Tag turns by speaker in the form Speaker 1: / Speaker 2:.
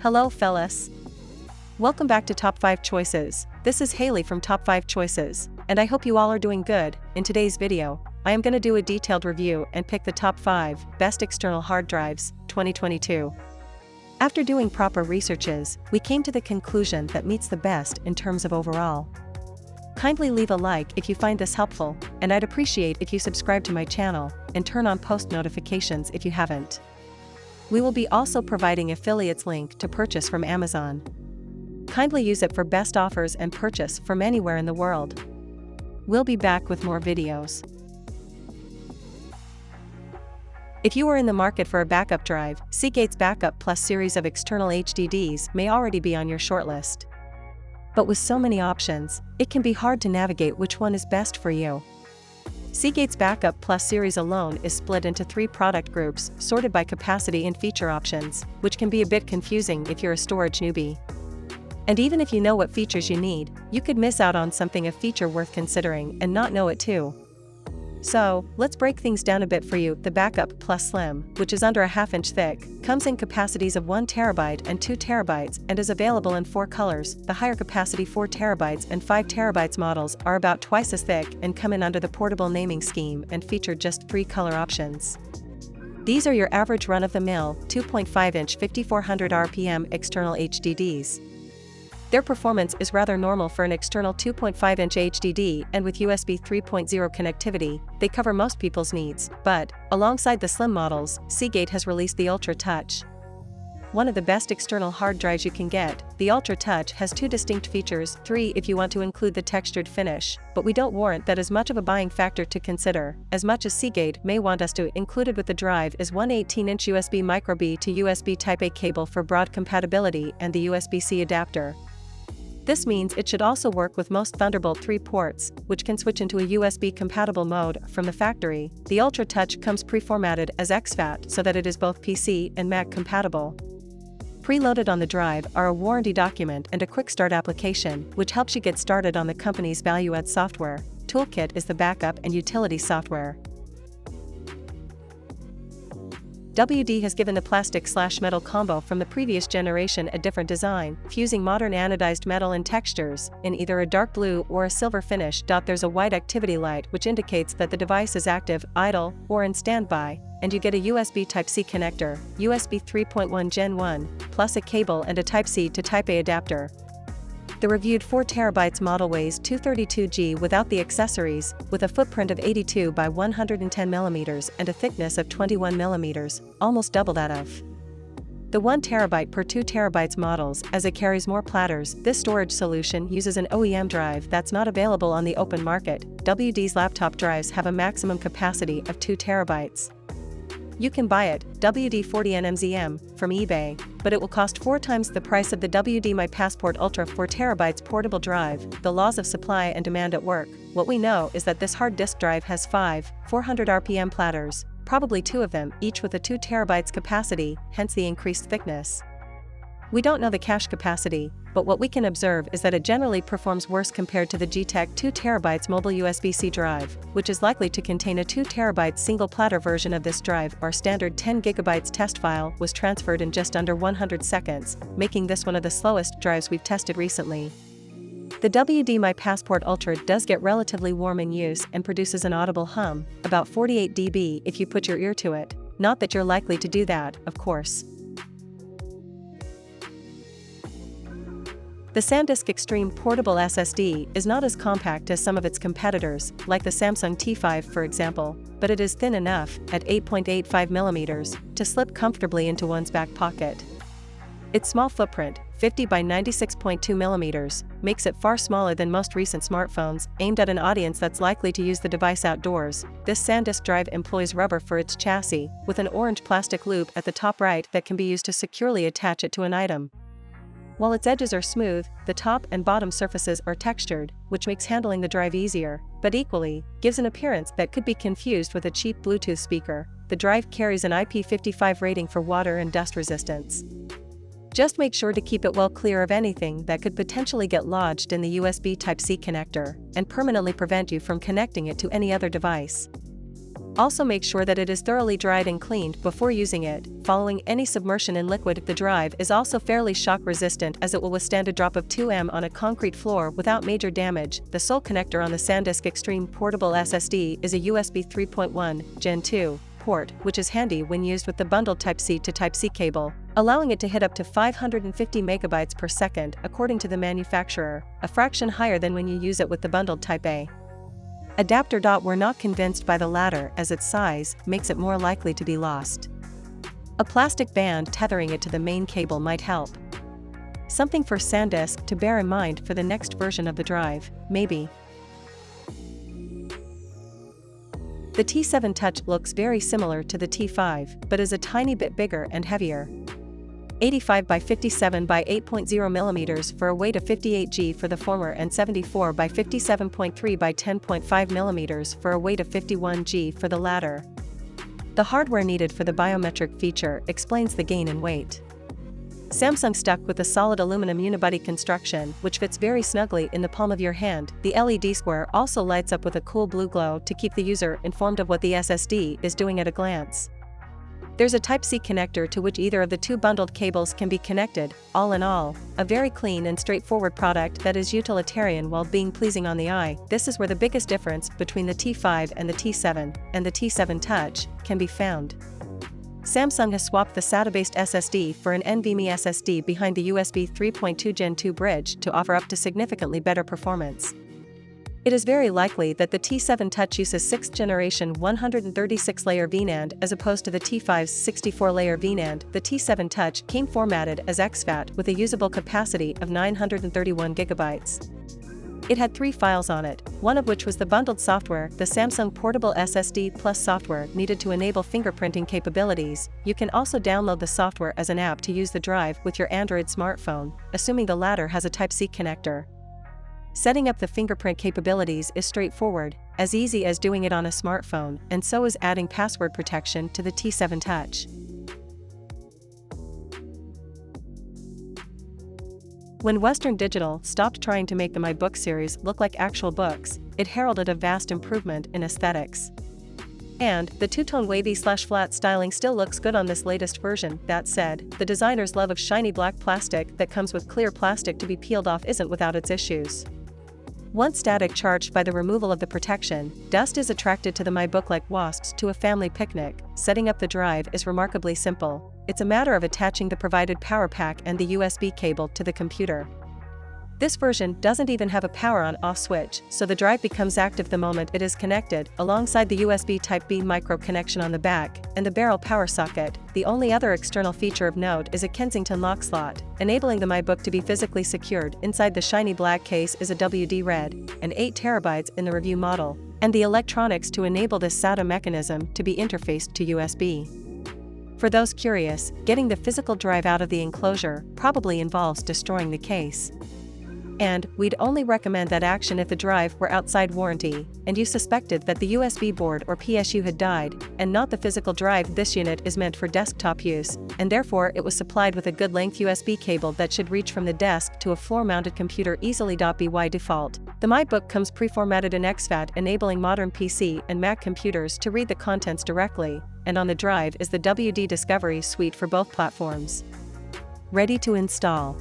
Speaker 1: Hello fellas. Welcome back to Top 5 Choices. This is Haley from Top 5 Choices, and I hope you all are doing good. In today's video, I am going to do a detailed review and pick the top 5 best external hard drives, 2022. After doing proper researches, we came to the conclusion that meets the best in terms of overall. Kindly leave a like if you find this helpful, and I'd appreciate if you subscribe to my channel and turn on post notifications if you haven't. We will be also providing affiliates link to purchase from Amazon. Kindly use it for best offers and purchase from anywhere in the world. We'll be back with more videos. If you are in the market for a backup drive, Seagate's Backup Plus series of external HDDs may already be on your shortlist. But with so many options, it can be hard to navigate which one is best for you. Seagate's Backup Plus series alone is split into 3 product groups, sorted by capacity and feature options, which can be a bit confusing if you're a storage newbie. And even if you know what features you need, you could miss out on something a feature worth considering and not know it too. So, let's break things down a bit for you. The Backup Plus Slim, which is under a ½ inch thick, comes in capacities of 1 TB and 2 TB and is available in 4 colors. The higher capacity 4 TB and 5 TB models are about twice as thick and come in under the portable naming scheme and feature just 3 color options. These are your average run-of-the-mill 2.5-inch 5400 RPM external HDDs. Their performance is rather normal for an external 2.5-inch HDD, and with USB 3.0 connectivity, they cover most people's needs. But, alongside the slim models, Seagate has released the Ultra Touch. One of the best external hard drives you can get, the Ultra Touch has 2 distinct features, 3 if you want to include the textured finish, but we don't warrant that as much of a buying factor to consider, as much as Seagate may want us to. Included with the drive is one 18-inch USB Micro B to USB Type-A cable for broad compatibility and the USB-C adapter. This means it should also work with most Thunderbolt 3 ports, which can switch into a USB-compatible mode from the factory. The Ultra Touch comes pre-formatted as exFAT so that it is both PC and Mac compatible. Preloaded on the drive are a warranty document and a quick start application, which helps you get started on the company's value-add software. Toolkit is the backup and utility software. WD has given the plastic/metal combo from the previous generation a different design, fusing modern anodized metal and textures, in either a dark blue or a silver finish. There's a white activity light which indicates that the device is active, idle, or in standby, and you get a USB Type-C connector, USB 3.1 Gen 1, plus a cable and a Type-C to Type-A adapter. The reviewed 4 TB model weighs 232 g without the accessories, with a footprint of 82 by 110 mm and a thickness of 21 mm, almost double that of the 1 TB per 2 TB models. As it carries more platters, this storage solution uses an OEM drive that's not available on the open market. WD's laptop drives have a maximum capacity of 2 TB. You can buy it, WD-40NMZM, from eBay, but it will cost 4 times the price of the WD My Passport Ultra 4 TB portable drive. The laws of supply and demand at work. What we know is that this hard disk drive has 5 400 RPM platters, probably 2 of them, each with a 2 TB capacity, hence the increased thickness. We don't know the cache capacity, but what we can observe is that it generally performs worse compared to the G-Tech 2 TB mobile USB-C drive, which is likely to contain a 2 TB single platter version of this drive. Our standard 10 GB test file was transferred in just under 100 seconds, making this one of the slowest drives we've tested recently. The WD My Passport Ultra does get relatively warm in use and produces an audible hum, about 48 dB if you put your ear to it. Not that you're likely to do that, of course. The SanDisk Extreme Portable SSD is not as compact as some of its competitors, like the Samsung T5 for example, but it is thin enough, at 8.85 mm, to slip comfortably into one's back pocket. Its small footprint, 50 by 96.2 mm, makes it far smaller than most recent smartphones, aimed at an audience that's likely to use the device outdoors. This SanDisk drive employs rubber for its chassis, with an orange plastic loop at the top right that can be used to securely attach it to an item. While its edges are smooth, the top and bottom surfaces are textured, which makes handling the drive easier, but equally, gives an appearance that could be confused with a cheap Bluetooth speaker. The drive carries an IP55 rating for water and dust resistance. Just make sure to keep it well clear of anything that could potentially get lodged in the USB Type-C connector, and permanently prevent you from connecting it to any other device. Also make sure that it is thoroughly dried and cleaned before using it. Following any submersion in liquid, the drive is also fairly shock resistant as it will withstand a drop of 2 m on a concrete floor without major damage. The sole connector on the SanDisk Extreme Portable SSD is a USB 3.1 Gen 2 port, which is handy when used with the bundled Type-C to Type-C cable, allowing it to hit up to 550 megabytes per second according to the manufacturer, a fraction higher than when you use it with the bundled Type-A adapter. We're not convinced by the latter as its size makes it more likely to be lost. A plastic band tethering it to the main cable might help. Something for SanDisk to bear in mind for the next version of the drive, maybe. The T7 Touch looks very similar to the T5, but is a tiny bit bigger and heavier. 85 by 57 by 8.0 mm for a weight of 58 g for the former and 74 by 57.3 by 10.5 mm for a weight of 51 g for the latter. The hardware needed for the biometric feature explains the gain in weight. Samsung stuck with a solid aluminum unibody construction which fits very snugly in the palm of your hand. The LED square also lights up with a cool blue glow to keep the user informed of what the SSD is doing at a glance. There's a Type-C connector to which either of the two bundled cables can be connected. All in all, a very clean and straightforward product that is utilitarian while being pleasing on the eye. This is where the biggest difference between the T5 and the T7 and the T7 Touch can be found. Samsung has swapped the SATA-based SSD for an NVMe SSD behind the USB 3.2 Gen 2 bridge to offer up to significantly better performance. It is very likely that the T7 Touch uses 6th generation 136-layer VNAND as opposed to the T5's 64-layer VNAND. The T7 Touch came formatted as exFAT with a usable capacity of 931 GB. It had 3 files on it, one of which was the bundled software, the Samsung Portable SSD Plus software needed to enable fingerprinting capabilities. You can also download the software as an app to use the drive with your Android smartphone, assuming the latter has a Type-C connector. Setting up the fingerprint capabilities is straightforward, as easy as doing it on a smartphone, and so is adding password protection to the T7 Touch. When Western Digital stopped trying to make the Macbook series look like actual books, it heralded a vast improvement in aesthetics. And the two-tone wavy/flat styling still looks good on this latest version. That said, the designer's love of shiny black plastic that comes with clear plastic to be peeled off isn't without its issues. Once static charged by the removal of the protection, dust is attracted to the Macbook like wasps to a family picnic. Setting up the drive is remarkably simple. It's a matter of attaching the provided power pack and the USB cable to the computer. This version doesn't even have a power on/off switch, so the drive becomes active the moment it is connected, alongside the USB Type-B micro connection on the back, and the barrel power socket. The only other external feature of note is a Kensington lock slot, enabling the Macbook to be physically secured. Inside the shiny black case is a WD Red, and 8 TB in the review model, and the electronics to enable this SATA mechanism to be interfaced to USB. For those curious, getting the physical drive out of the enclosure probably involves destroying the case. And we'd only recommend that action if the drive were outside warranty, and you suspected that the USB board or PSU had died, and not the physical drive. This unit is meant for desktop use, and therefore it was supplied with a good length USB cable that should reach from the desk to a floor-mounted computer easily. By default, the Macbook comes pre-formatted in exFAT, enabling modern PC and Mac computers to read the contents directly, and on the drive is the WD Discovery suite for both platforms. Ready to install.